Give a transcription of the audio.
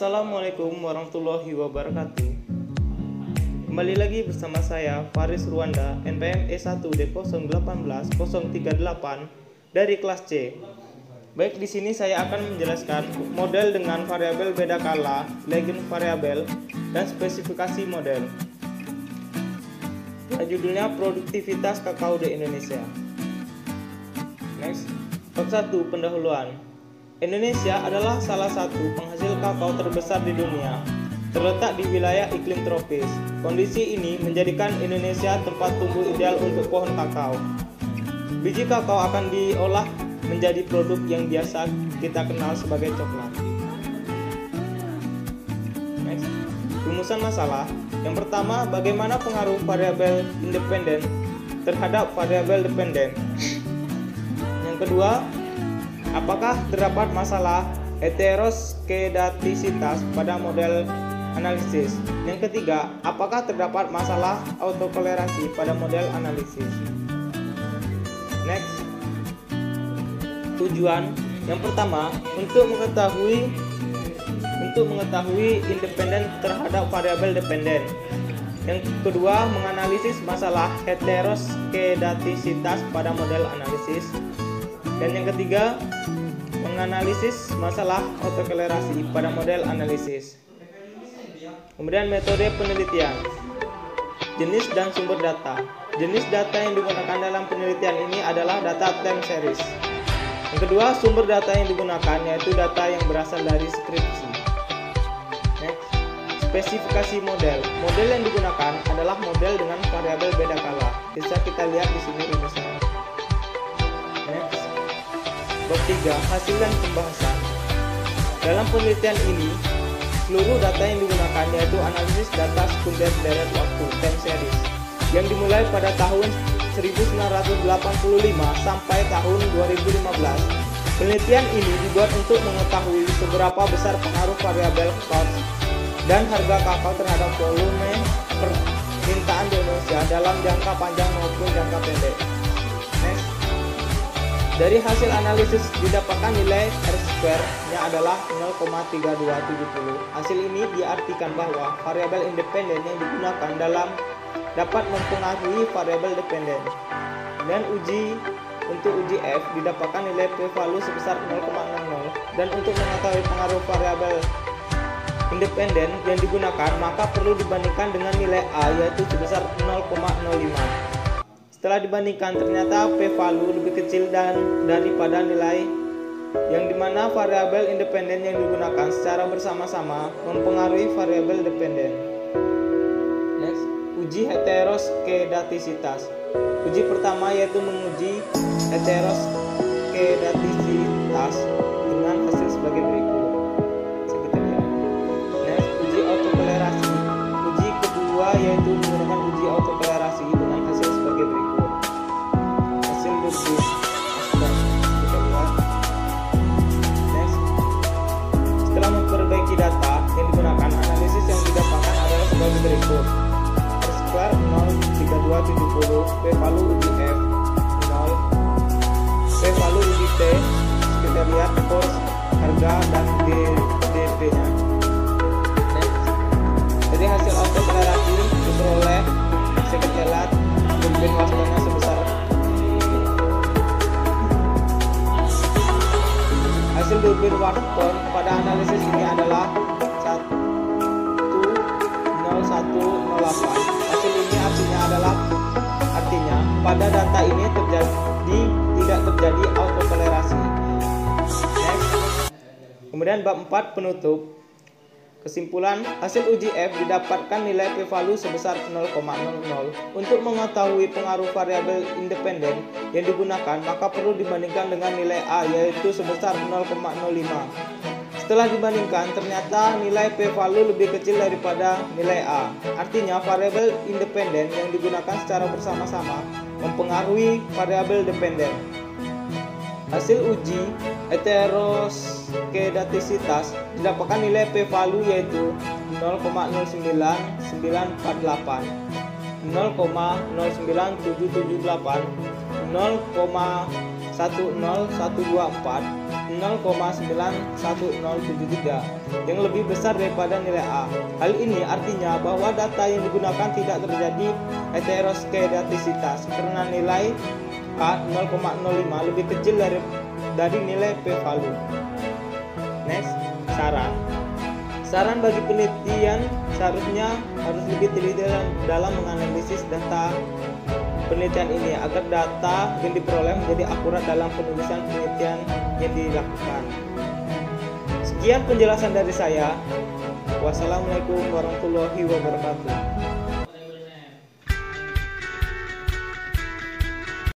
Assalamualaikum warahmatullahi wabarakatuh. Kembali lagi bersama saya Faris Ruanda, NPM E1D018-038 dari kelas C. Baik, di sini saya akan menjelaskan model dengan variabel beda kala, legend variabel, dan spesifikasi model. Nah, judulnya produktivitas kakao di Indonesia. Next, bab 1 pendahuluan. Indonesia adalah salah satu penghasil kakao terbesar di dunia, terletak di wilayah iklim tropis. Kondisi ini menjadikan Indonesia tempat tumbuh ideal untuk pohon kakao. Biji kakao akan diolah menjadi produk yang biasa kita kenal sebagai coklat. Next, rumusan masalah. Yang pertama, bagaimana pengaruh variabel independen terhadap variabel dependen. Yang kedua, apakah terdapat masalah heteroskedastisitas pada model analisis? Yang ketiga, apakah terdapat masalah autokolerasi pada model analisis? Next, tujuan. Yang pertama, untuk mengetahui independen terhadap variabel dependen. Yang kedua, menganalisis masalah heteroskedastisitas pada model analisis. Dan yang ketiga, menganalisis masalah autokolerasi pada model analisis. Kemudian metode penelitian, jenis dan sumber data. Jenis data yang digunakan dalam penelitian ini adalah data time series. Yang kedua, sumber data yang digunakan yaitu data yang berasal dari skripsi. Next, spesifikasi model. Model yang digunakan adalah model dengan variabel beda kala. Bisa kita lihat di sini rumusnya. Next, bab 3, hasil dan pembahasan. Dalam penelitian ini, seluruh data yang digunakan yaitu analisis data sekunder deret waktu time series yang dimulai pada tahun 1985 sampai tahun 2015. Penelitian ini dibuat untuk mengetahui seberapa besar pengaruh variabel cost dan harga kakao terhadap volume permintaan di Indonesia dalam jangka panjang maupun jangka pendek. Next, dari hasil analisis didapatkan nilai R-square-nya adalah 0,3270. Hasil ini diartikan bahwa variabel independen yang digunakan dapat mempengaruhi variabel dependen. Dan untuk uji F didapatkan nilai p-value sebesar 0,00. Dan untuk mengetahui pengaruh variabel independen yang digunakan, maka perlu dibandingkan dengan nilai A yaitu sebesar 0,05. Setelah dibandingkan, ternyata p-value lebih kecil daripada nilai yang dimana variabel independen yang digunakan secara bersama-sama mempengaruhi variabel dependen. Next, uji heteroskedastisitas. Uji pertama yaitu menguji heteroskedastisitas dengan hasil sebagai berikut. Next, uji autokolerasi. Uji kedua yaitu menggunakan uji autokolerasi dengan hasil sebagai berikut. Hasil lebih Next, setelah memperbaiki data yang digunakan, analisis yang didapatkan adalah sebagai berikut. R-square 0,3270, p-value uji F 0, p-value uji T, kita lihat cost, harga, dan DP-nya. Next, dari hasil autokolerasi diperoleh kita lihat Durbin Wastonnya sebesar. Hasil Durbin Waston pada analisis ini adalah 10108. Hasil ini artinya pada data ini tidak terjadi autokolerasi. Next. Kemudian bab 4 penutup. Kesimpulan, hasil uji F didapatkan nilai p-value sebesar 0,00. Untuk mengetahui pengaruh variabel independen yang digunakan, maka perlu dibandingkan dengan nilai A yaitu sebesar 0,05. Setelah dibandingkan, ternyata nilai p-value lebih kecil daripada nilai A. Artinya, variabel independen yang digunakan secara bersama-sama mempengaruhi variabel dependen. Hasil uji heteroskedastisitas didapatkan nilai p-value yaitu 0,09948, 0,09778, 0,10124, 0,91073 yang lebih besar daripada nilai A. Hal ini artinya bahwa data yang digunakan tidak terjadi heteroskedastisitas karena nilai A 0,05 lebih kecil dari nilai p-value. Next, saran bagi penelitian seharusnya harus lebih teliti dalam menganalisis data penelitian ini agar data yang diperoleh menjadi akurat dalam penulisan penelitian yang dilakukan. Sekian penjelasan dari saya. Wassalamualaikum warahmatullahi wabarakatuh.